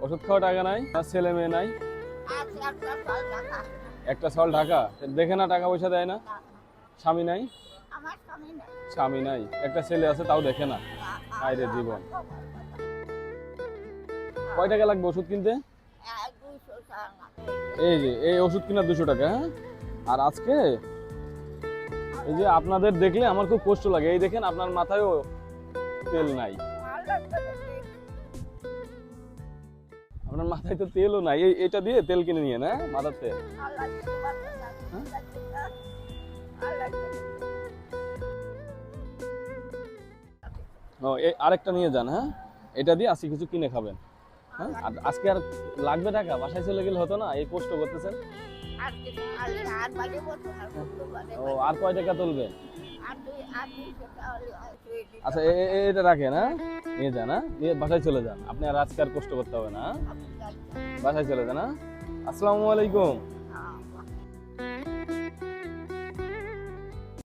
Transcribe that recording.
ওষুধ খাওয়া টাকা নাই, আর ছেলে মেয়ে নাই, আছে একটা ফল টাকা। একটা ছল টাকা দেখে না, টাকা পয়সা দেয় না, স্বামী নাই, আমার স্বামী নেই। স্বামী নাই, একটা ছেলে আছে তাও দেখে না, হায় রে জীবন। কয় টাকা লাগবে ওষুধ কিনতে? 200 টাকা। এই যে এই ওষুধ কিনা 200 টাকা, হ্যাঁ। আর আজকে এই যে আপনাদের দেখলে আমার খুব কষ্ট লাগে, এই দেখেন আপনার মাথায়ও তেল নাই, আপনার মাথায় তো তেলও নাই, এটা দিয়ে তেল কিনে নিয়ে না মাথার তেল। ও আরেকটা নিয়ে যান, হ্যাঁ, এটা দিয়ে আজকে কিছু কিনে খাবেন, হ্যাঁ। আর আজকে আর লাগবে টাকা, বাসায় চলে গেলে হতো না, এই কষ্ট করতেছেন। ও আর কয় টাকা তুলবে? আচ্ছা এটা রাখেন, হ্যাঁ, নিয়ে যান, হ্যাঁ, নিয়ে বাসায় চলে যান, আপনি আর আজকে আর কষ্ট করতে হবে না, হ্যাঁ? বাসায় চলে যান, হ্যাঁ। আসসালামু আলাইকুম।